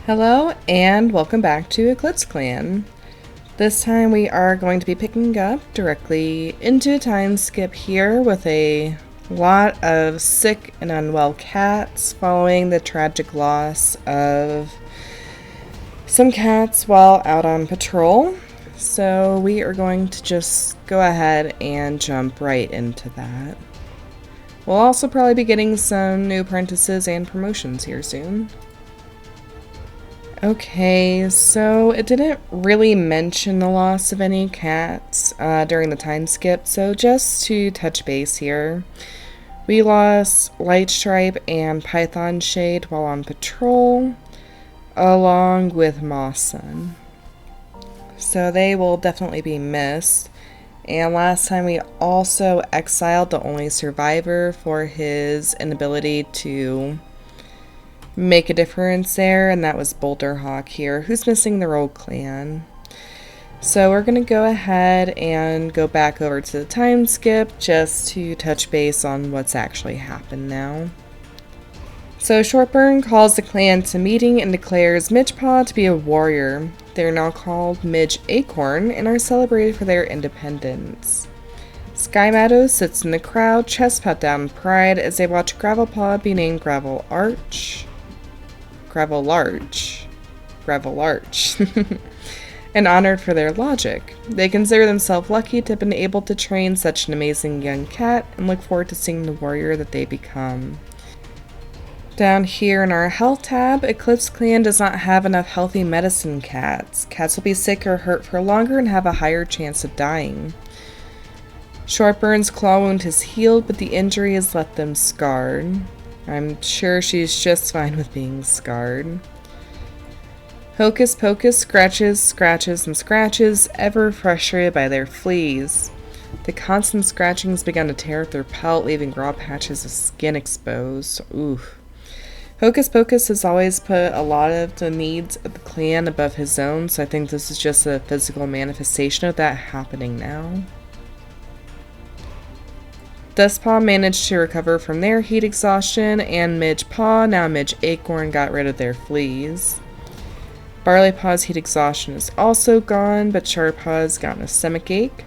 Hello and welcome back to EclipseClan. This time we are going to be picking up directly into a time skip here with a lot of sick and unwell cats following the tragic loss of some cats while out on patrol. So we are going to just go ahead and jump right into that. We'll also probably be getting some new apprentices and promotions here soon. Okay, so it didn't really mention the loss of any cats during the time skip, so just to touch base here, we lost Lightstripe and Python Shade while on patrol, along with Moss Sun. So they will definitely be missed. And last time we also exiled the only survivor for his inability to make a difference there, and that was Boulderhawk here, who's missing the Rogue Clan. So we're going to go ahead and go back over to the time skip just to touch base on what's actually happened now. So Shortburn calls the clan to meeting and declares Midgepaw to be a warrior. They're now called Midge Acorn and are celebrated for their independence. Sky Meadow sits in the crowd, chest pat down in pride as they watch Gravelpaw be named Gravel Arch, and honored for their logic. They consider themselves lucky to have been able to train such an amazing young cat and look forward to seeing the warrior that they become. Down here in our health tab, EclipseClan does not have enough healthy medicine cats. Cats will be sick or hurt for longer and have a higher chance of dying. Shortburn's claw wound has healed, but the injury has left them scarred. I'm sure she's just fine with being scarred. Hocus Pocus scratches, and scratches, ever frustrated by their fleas. The constant scratching has begun to tear at their pelt, leaving raw patches of skin exposed. Oof. Hocus Pocus has always put a lot of the needs of the clan above his own, so I think this is just a physical manifestation of that happening now. Dustpaw managed to recover from their heat exhaustion, and Midgepaw, now Midge Acorn, got rid of their fleas. Barleypaw's heat exhaustion is also gone, but Sharpaw's gotten a stomachache.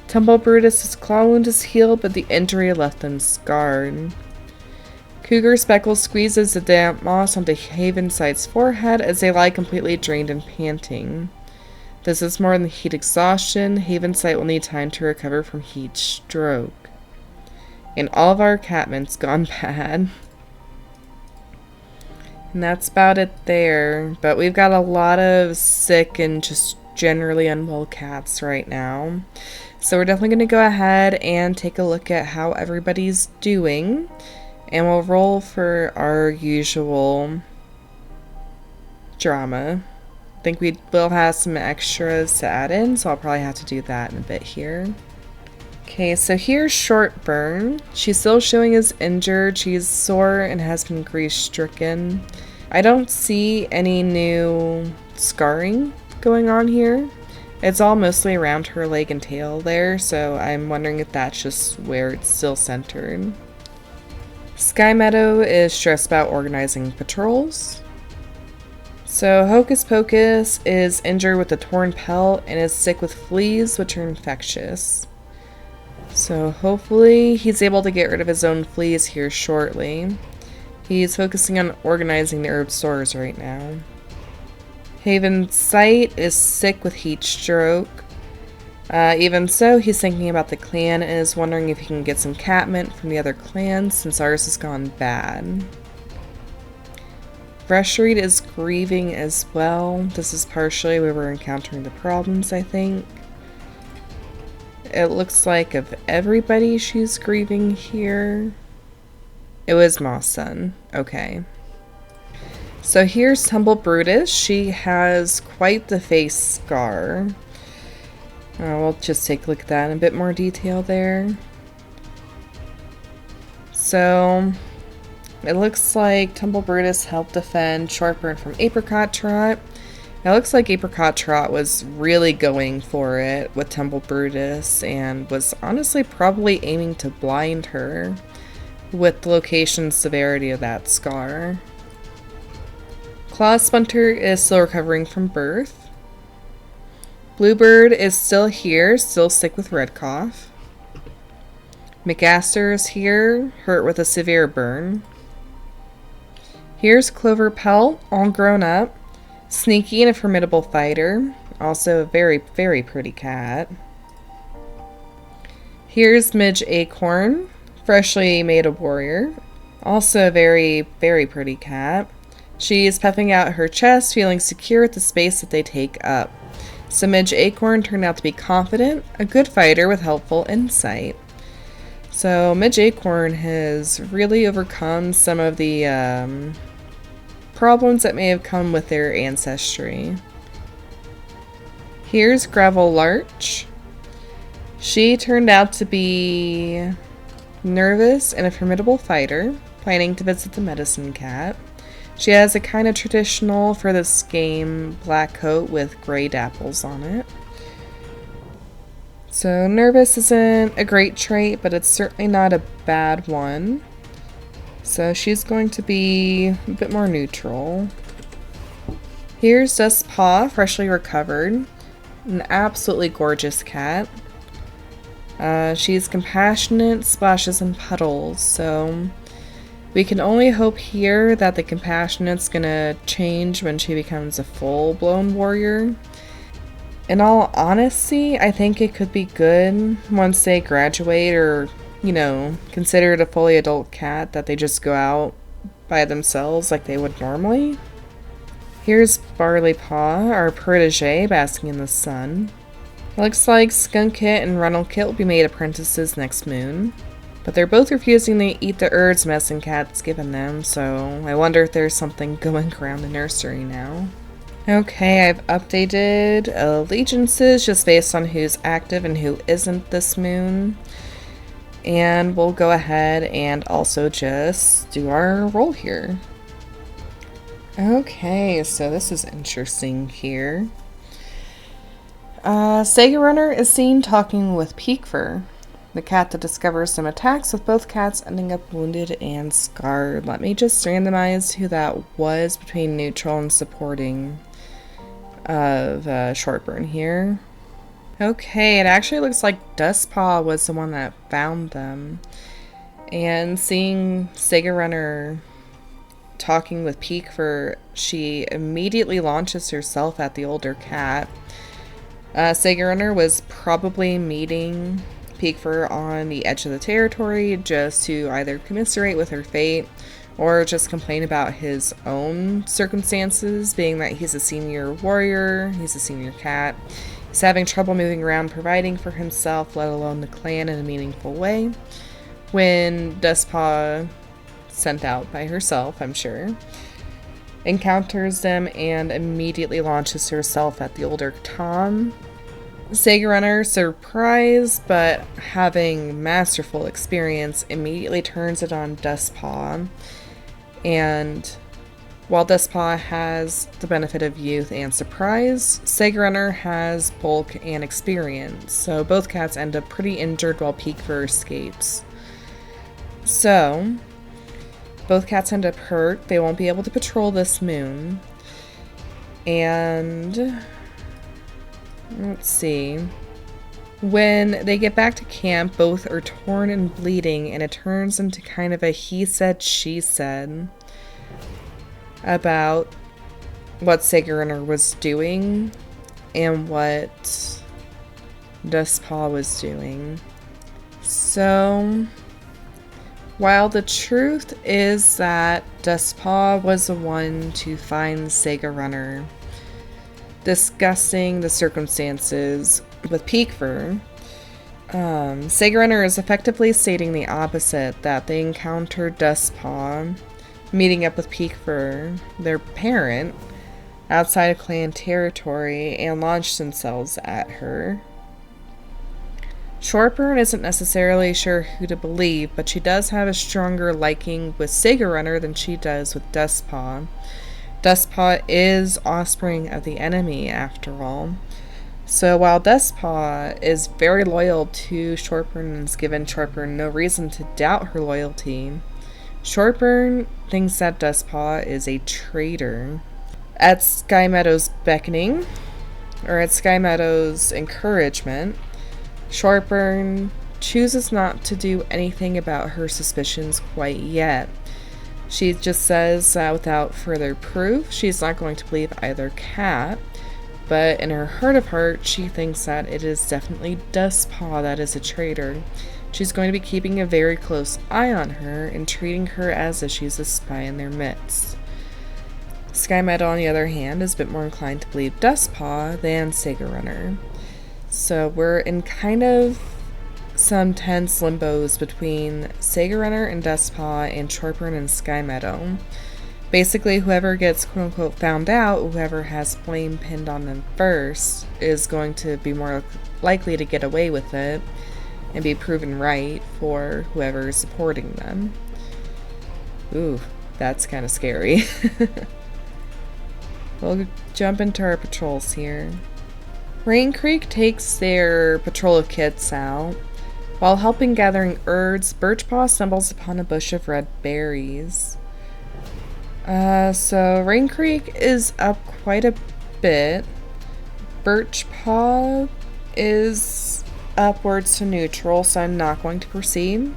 Tumblebrutus's claw wound is healed, but the injury left them scarred. Cougar Speckle squeezes the damp moss onto Havensight's forehead as they lie completely drained and panting. This is more than heat exhaustion. Havensight will need time to recover from heat stroke. And all of our catmint's gone bad. And that's about it there. But we've got a lot of sick and just generally unwell cats right now. So we're definitely going to go ahead and take a look at how everybody's doing. And we'll roll for our usual drama. I think we will have some extras to add in, so I'll probably have to do that in a bit here. Okay, so here's Shortburn. She's still showing as injured. She's sore and has been grief-stricken. I don't see any new scarring going on here. It's all mostly around her leg and tail there, so I'm wondering if that's just where it's still centered. Sky Meadow is stressed about organizing patrols. So Hocus Pocus is injured with a torn pelt and is sick with fleas, which are infectious. So hopefully he's able to get rid of his own fleas here shortly. He's focusing on organizing the herb stores right now. Havensight is sick with heat stroke. Even so, he's thinking about the clan and is wondering if he can get some catmint from the other clans since ours has gone bad. Frustrated is grieving as well. This is partially where we're encountering the problems, I think. It looks like of everybody she's grieving here. It was Moss Sun. Okay. So here's Tumblebrutus. She has quite the face scar. We'll just take a look at that in a bit more detail there. So it looks like Tumblebrutus helped defend Shortburn from Apricot Trot. It looks like Apricot Trot was really going for it with Tumblebrutus and was honestly probably aiming to blind her with the location and severity of that scar. Claw Splinter is still recovering from birth. Bluebird is still here, still sick with red cough. McAster is here, hurt with a severe burn. Here's Clover Pelt, all grown up, sneaky and a formidable fighter, also a very, very pretty cat. Here's Midge Acorn, freshly made a warrior, also a very, very pretty cat. She's puffing out her chest, feeling secure at the space that they take up. So Midge Acorn turned out to be confident, a good fighter with helpful insight. So Midge Acorn has really overcome some of the problems that may have come with their ancestry. Here's Gravel Larch. She turned out to be nervous and a formidable fighter, planning to visit the medicine cat. She has a kind of traditional, for this game, black coat with gray dapples on it. So nervous isn't a great trait, but it's certainly not a bad one. So she's going to be a bit more neutral. Here's Dustpaw, freshly recovered. An absolutely gorgeous cat. She's compassionate, splashes and puddles, so we can only hope here that the compassionate's gonna change when she becomes a full-blown warrior. In all honesty, I think it could be good once they graduate or, you know, considered a fully adult cat, that they just go out by themselves like they would normally. Here's Barley Paw, our protege, basking in the sun. Looks like Skunkit and Runnelkit will be made apprentices next moon. But they're both refusing to eat the herbs Medicine Cat's given them, so I wonder if there's something going around the nursery now. Okay, I've updated allegiances just based on who's active and who isn't this moon. And we'll go ahead and also just do our roll here. Okay, so this is interesting here. Sega Runner is seen talking with Peakfur, the cat that discovers some attacks, with both cats ending up wounded and scarred. Let me just randomize who that was between neutral and supporting of Shortburn here. Okay, it actually looks like Dustpaw was the one that found them. And seeing Sega Runner talking with Peakfur, she immediately launches herself at the older cat. Sega Runner was probably meeting Peakfur on the edge of the territory just to either commiserate with her fate or just complain about his own circumstances, being that he's a senior warrior, he's a senior cat. He's having trouble moving around, providing for himself, let alone the clan, in a meaningful way. When Dustpaw, sent out by herself, I'm sure, encounters them and immediately launches herself at the older Tom. Sega Runner, surprised but having masterful experience, immediately turns it on Dustpaw. And while Dustpaw has the benefit of youth and surprise, Sega Runner has bulk and experience, so both cats end up pretty injured while Peakfur escapes. So both cats end up hurt. They won't be able to patrol this moon. And let's see. When they get back to camp, both are torn and bleeding, and it turns into kind of a he said, she said about what Sega Runner was doing and what Dustpaw was doing. So while the truth is that Dustpaw was the one to find Sega Runner, discussing the circumstances with Peakfur, Sega Runner is effectively stating the opposite, that they encountered Dustpaw meeting up with Peakfur, their parent, outside of clan territory and launched themselves at her. Shortburn isn't necessarily sure who to believe, but she does have a stronger liking with Sega Runner than she does with Dustpaw. Dustpaw is offspring of the enemy, after all. So while Dustpaw is very loyal to Shortburn and has given Shortburn no reason to doubt her loyalty, Shortburn thinks that Dustpaw is a traitor. At Sky Meadow's beckoning, or at Sky Meadow's encouragement, Shortburn chooses not to do anything about her suspicions quite yet. She just says that without further proof, she's not going to believe either cat, but in her heart of hearts, she thinks that it is definitely Dustpaw that is a traitor. She's going to be keeping a very close eye on her and treating her as if she's a spy in their midst. Sky Meadow, on the other hand, is a bit more inclined to believe Dustpaw than Sega Runner. So we're in kind of some tense limbos between Sega Runner and Dustpaw and Shortburn and Sky Meadow. Basically, whoever gets quote-unquote found out, whoever has blame pinned on them first, is going to be more likely to get away with it and be proven right for whoever is supporting them. Ooh, that's kind of scary. We'll jump into our patrols here. Rain Creek takes their patrol of kits out. While helping gathering herbs, Birchpaw stumbles upon a bush of red berries. So Rain Creek is up quite a bit. Birchpaw is upwards to neutral, so I'm not going to proceed.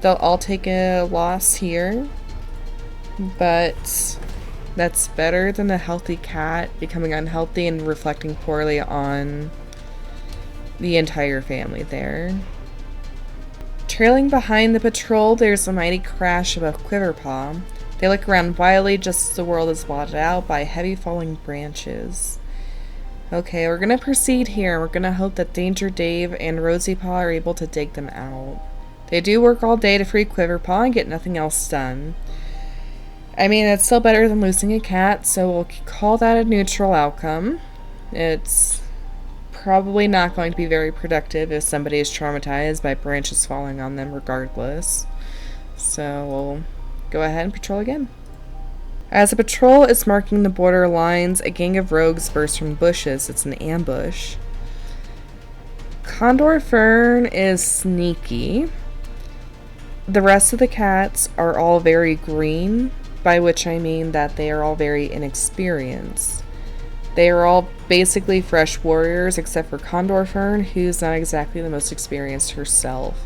They'll all take a loss here, but that's better than a healthy cat becoming unhealthy and reflecting poorly on the entire family there. Trailing behind the patrol, there's a mighty crash above Quiverpaw. They look around wildly just as the world is blotted out by heavy falling branches. Okay, we're gonna proceed here. We're gonna hope that Danger Dave and Rosiepaw are able to dig them out. They do work all day to free Quiverpaw and get nothing else done. I mean, it's still better than losing a cat, so we'll call that a neutral outcome. It's probably not going to be very productive if somebody is traumatized by branches falling on them regardless. So we'll go ahead and patrol again. As the patrol is marking the border lines, a gang of rogues bursts from bushes. It's an ambush. Condor Fern is sneaky. The rest of the cats are all very green, by which I mean that they are all very inexperienced. They are all basically fresh warriors except for Condor Fern, who's not exactly the most experienced herself.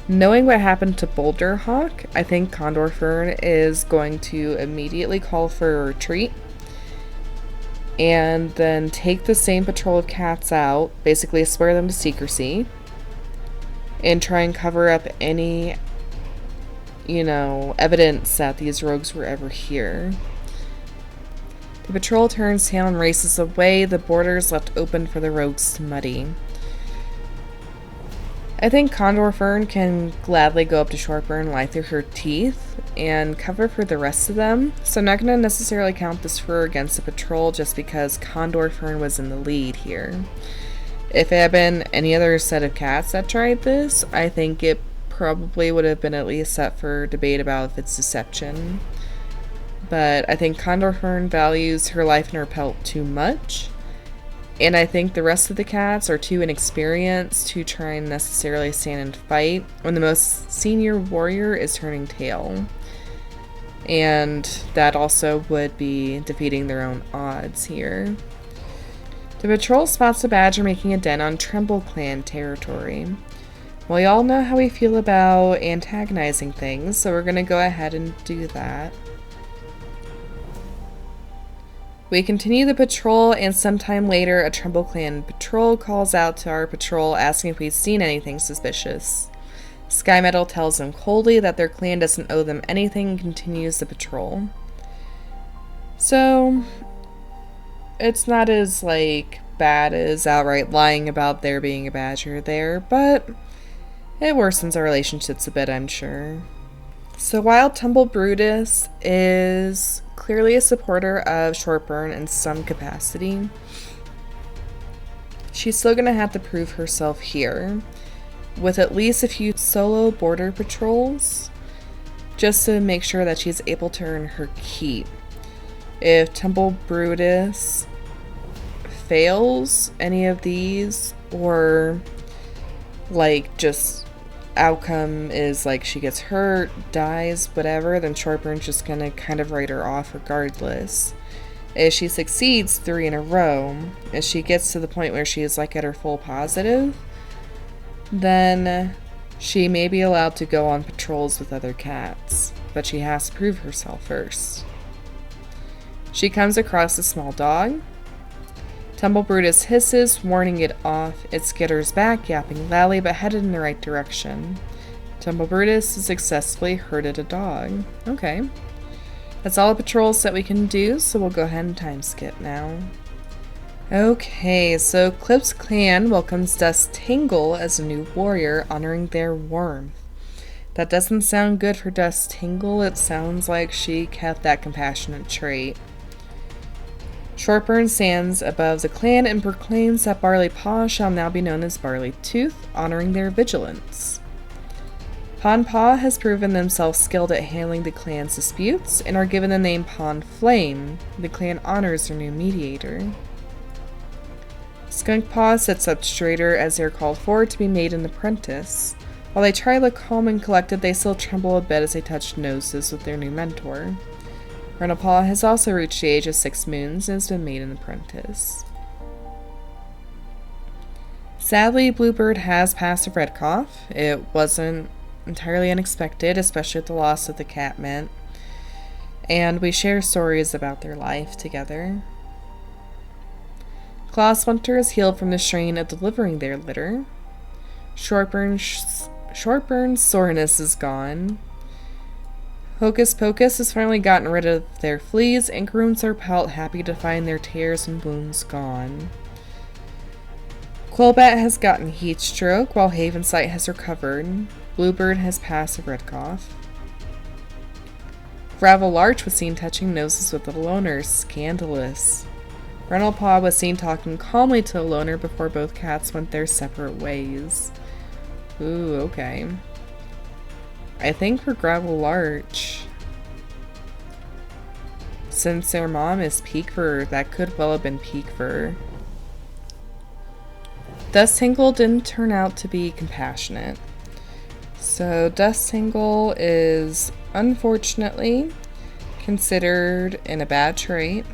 Knowing what happened to Boulder Hawk, I think Condor Fern is going to immediately call for a retreat and then take the same patrol of cats out, basically swear them to secrecy, and try and cover up any, evidence that these rogues were ever here. The patrol turns tail and races away, the border is left open for the rogues to muddy. I think Condor Fern can gladly go up to Shortburn, lie through her teeth, and cover for the rest of them, so I'm not going to necessarily count this for or against the patrol just because Condor Fern was in the lead here. If it had been any other set of cats that tried this, I think it probably would have been at least set for debate about if it's deception. But I think Condor Fern values her life and her pelt too much. And I think the rest of the cats are too inexperienced to try and necessarily stand and fight when the most senior warrior is turning tail. And that also would be defeating their own odds here. The patrol spots a badger making a den on ClanGen territory. Well, we all know how we feel about antagonizing things, so we're going to go ahead and do that. We continue the patrol, and sometime later, a ClanGen patrol calls out to our patrol asking if we've seen anything suspicious. Sky Metal tells them coldly that their clan doesn't owe them anything and continues the patrol. So, it's not as, bad as outright lying about there being a badger there, but it worsens our relationships a bit, I'm sure. So while Tumble Brutus is clearly a supporter of Shortburn in some capacity, she's still going to have to prove herself here with at least a few solo border patrols just to make sure that she's able to earn her keep. If Tumble Brutus fails any of these, or just outcome is she gets hurt, dies, whatever, then Shortburn's just gonna kind of write her off regardless. If she succeeds 3 in a row, if she gets to the point where she is like at her full positive, then she may be allowed to go on patrols with other cats, but she has to prove herself first. She comes across a small dog. Tumble Brutus hisses, warning it off. It skitters back, yapping loudly, but headed in the right direction. Tumble Brutus has successfully herded a dog. Okay. That's all the patrols that we can do, so we'll go ahead and time skip now. Okay, so EclipseClan welcomes Dust Tingle as a new warrior, honoring their warmth. That doesn't sound good for Dust Tingle. It sounds like she kept that compassionate trait. Shortburn stands above the clan and proclaims that Barley Paw shall now be known as Barley Tooth, honoring their vigilance. Pawn Paw has proven themselves skilled at handling the clan's disputes and are given the name Pawn Flame. The clan honors their new mediator. Skunk Paw sits up straighter as they are called for to be made an apprentice. While they try to look calm and collected, they still tremble a bit as they touch noses with their new mentor. Rental Paw has also reached the age of 6 moons and has been made an apprentice. Sadly, Bluebird has passed a red cough. It wasn't entirely unexpected, especially with the loss of the cat mint. And we share stories about their life together. Clawsplinter is healed from the strain of delivering their litter. Shortburn's soreness is gone. Hocus Pocus has finally gotten rid of their fleas, and grooms their pelt, happy to find their tears and wounds gone. Quillbat has gotten heat stroke, while Havensight has recovered. Bluebird has passed a red cough. Gravel Larch was seen touching noses with the loner, scandalous. Rental Paw was seen talking calmly to the loner before both cats went their separate ways. Ooh, okay. I think for Gravel Larch, since their mom is Peekfur, that could well have been Peekfur. Dust Tingle didn't turn out to be compassionate. So Dust Tingle is unfortunately considered in a bad trait.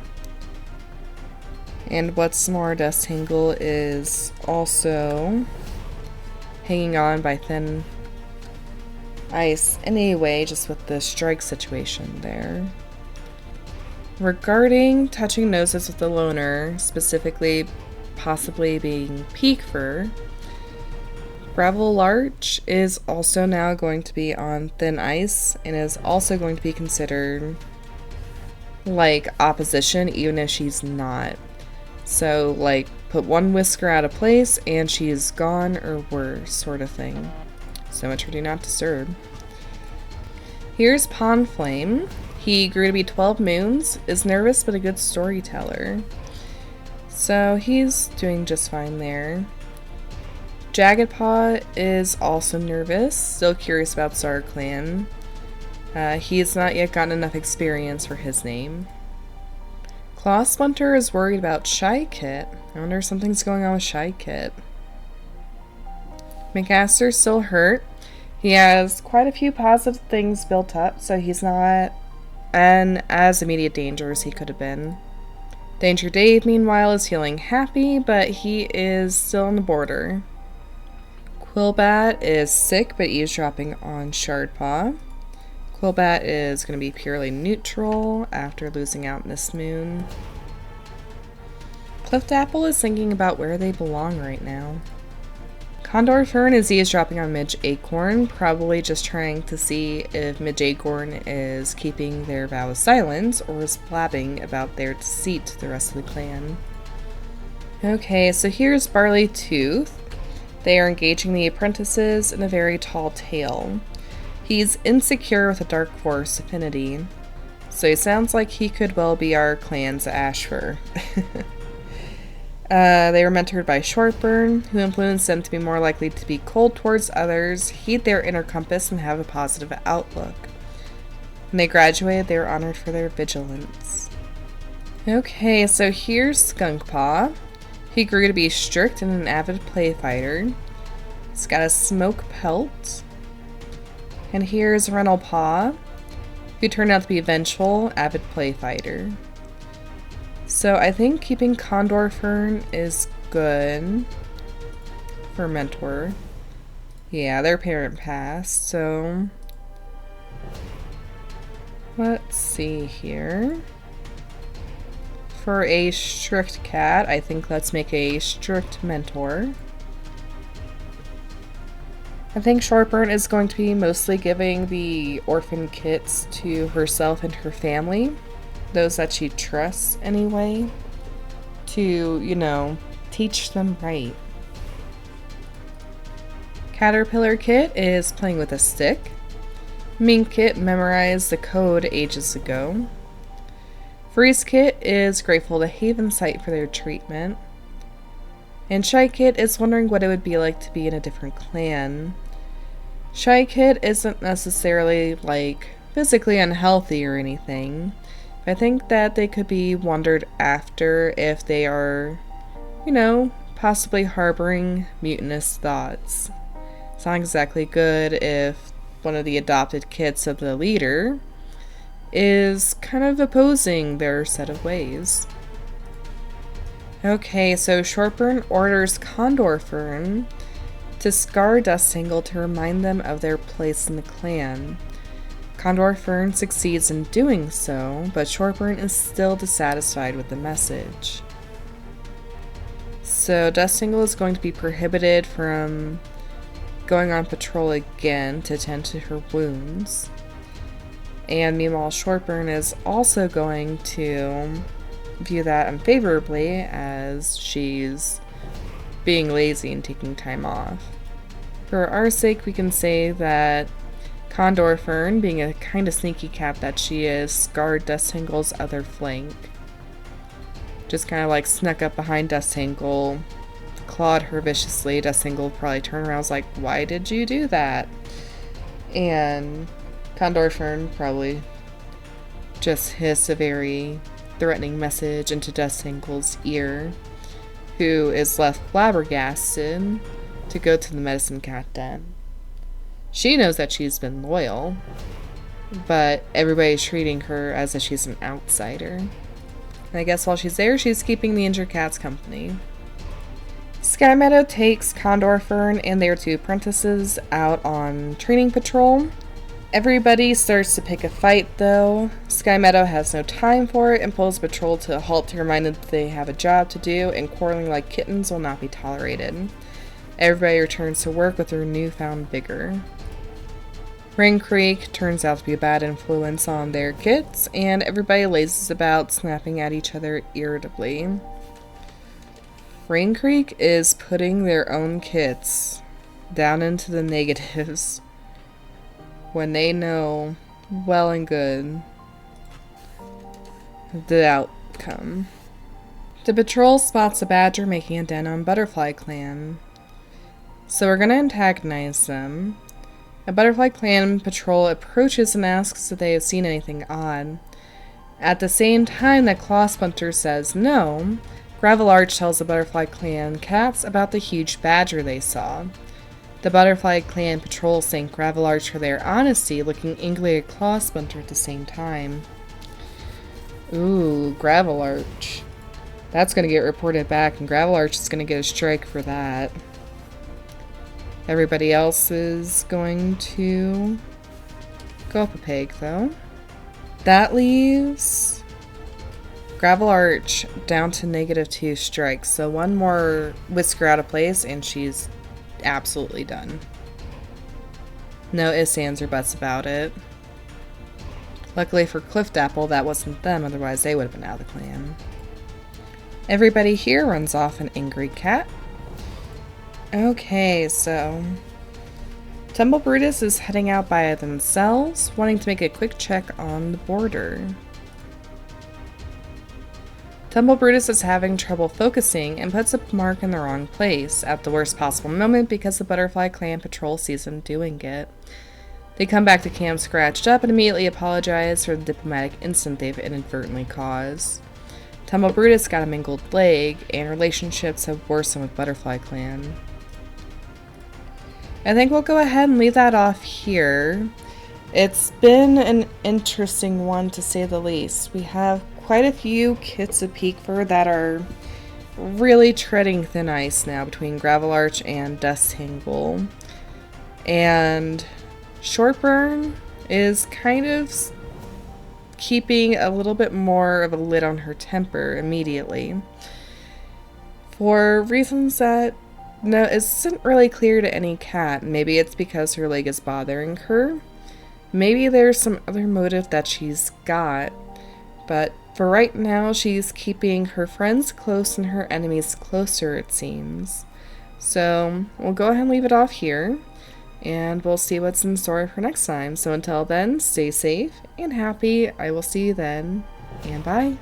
And what's more, Dust Tingle is also hanging on by thin ice anyway, just with the strike situation there. Regarding touching noses with the loner, specifically possibly being Peekfur, Gravel Larch is also now going to be on thin ice and is also going to be considered like opposition even if she's not. So like put one whisker out of place and she's gone or worse sort of thing. So much for Do Not Disturb. Here's Pawn Flame. He grew to be 12 moons, is nervous but a good storyteller. So he's doing just fine there. Jagged Paw is also nervous, still curious about Star Clan. He has not yet gotten enough experience for his name. Clawsplinter is worried about Shy Kit. I wonder if something's going on with Shy Kit. McAster's still hurt. He has quite a few positive things built up, so he's not in as immediate danger as he could have been. Danger Dave, meanwhile, is feeling happy, but he is still on the border. Quillbat is sick, but eavesdropping on Shardpaw. Quillbat is going to be purely neutral after losing out in this moon. Cliftapple is thinking about where they belong right now. Condor Fern is eavesdropping on Midge Acorn, probably just trying to see if Midge Acorn is keeping their vow of silence or is blabbing about their deceit to the rest of the clan. Okay, so here's Barley Tooth. They are engaging the apprentices in a very tall tale. He's insecure with a dark force affinity, so he sounds like he could well be our clan's Ashfur. They were mentored by Shortburn, who influenced them to be more likely to be cold towards others, heed their inner compass, and have a positive outlook. When they graduated, they were honored for their vigilance. Okay, so here's Skunk Paw. He grew to be strict and an avid play fighter. He's got a smoke pelt. And here's Rental Paw, who turned out to be a vengeful, avid play fighter. So I think keeping Condor Fern is good for mentor. Yeah, their parent passed, so let's see here. For a strict cat, I think let's make a strict mentor. I think Shortburn is going to be mostly giving the orphan kits to herself and her family, those that she trusts anyway, to, you know, teach them right. Caterpillar Kit is playing with a stick. Mink Kit memorized the code ages ago. Freeze Kit is grateful to Haven Site for their treatment. And Shy Kit is wondering what it would be like to be in a different clan. Shy Kit isn't necessarily, like, physically unhealthy or anything. I think that they could be wondered after if they are, you know, possibly harboring mutinous thoughts. It's not exactly good if one of the adopted kids of the leader is kind of opposing their set of ways. Okay, so Shortburn orders Condor Fern to scar Dustingle to remind them of their place in the clan. Condor Fern succeeds in doing so, but Shortburn is still dissatisfied with the message. So Dustingle is going to be prohibited from going on patrol again to tend to her wounds. And meanwhile, Shortburn is also going to view that unfavorably as she's being lazy and taking time off. For our sake, we can say that Condor Fern, being a kind of sneaky cat that she is, scarred Dustingle's other flank. Just kind of like snuck up behind Dustingle, clawed her viciously. Dustingle probably turned around and was like, "Why did you do that?" And Condor Fern probably just hissed a very threatening message into Dustingle's ear, who is left flabbergasted to go to the medicine cat den. She knows that she's been loyal, but everybody's treating her as if she's an outsider. And I guess while she's there, she's keeping the injured cats company. Sky Meadow takes Condor Fern and their 2 apprentices out on training patrol. Everybody starts to pick a fight, though. Sky Meadow has no time for it and pulls patrol to a halt to remind them that they have a job to do, and quarreling like kittens will not be tolerated. Everybody returns to work with their newfound vigor. Ring Creek turns out to be a bad influence on their kits, and everybody lazes about, snapping at each other irritably. Ring Creek is putting their own kits down into the negatives when they know well and good the outcome. The patrol spots a badger making a den on Butterfly Clan, so we're gonna antagonize them. A Butterfly Clan patrol approaches and asks if they have seen anything odd. At the same time that Claw Splinter says no, Gravel Arch tells the Butterfly Clan cats about the huge badger they saw. The Butterfly Clan patrol thank Gravel Arch for their honesty, looking angrily at Claw Splinter at the same time. Ooh, Gravel Arch. That's gonna get reported back, and Gravel Arch is gonna get a strike for that. Everybody else is going to go up a peg, though. That leaves Gravel Arch down to -2 strikes, so one more whisker out of place and she's absolutely done. No ifs, ands, or buts about it. Luckily for Cliffdapple, that wasn't them, otherwise they would have been out of the clan. Everybody here runs off an angry cat. Okay, so Tumble Brutus is heading out by themselves, wanting to make a quick check on the border. Tumble Brutus is having trouble focusing and puts a mark in the wrong place at the worst possible moment because the Butterfly Clan patrol sees him doing it. They come back to camp scratched up and immediately apologize for the diplomatic incident they've inadvertently caused. Tumble Brutus got a mangled leg, and relationships have worsened with Butterfly Clan. I think we'll go ahead and leave that off here. It's been an interesting one, to say the least. We have quite a few kits of peak fur that are really treading thin ice now between Gravel Arch and Dust Tangle. And Shortburn is kind of keeping a little bit more of a lid on her temper immediately, for reasons that isn't really clear to any cat. Maybe it's because her leg is bothering her. Maybe there's some other motive that she's got. But for right now, she's keeping her friends close and her enemies closer, it seems. So we'll go ahead and leave it off here, and we'll see what's in store for next time. So until then, stay safe and happy. I will see you then, and bye.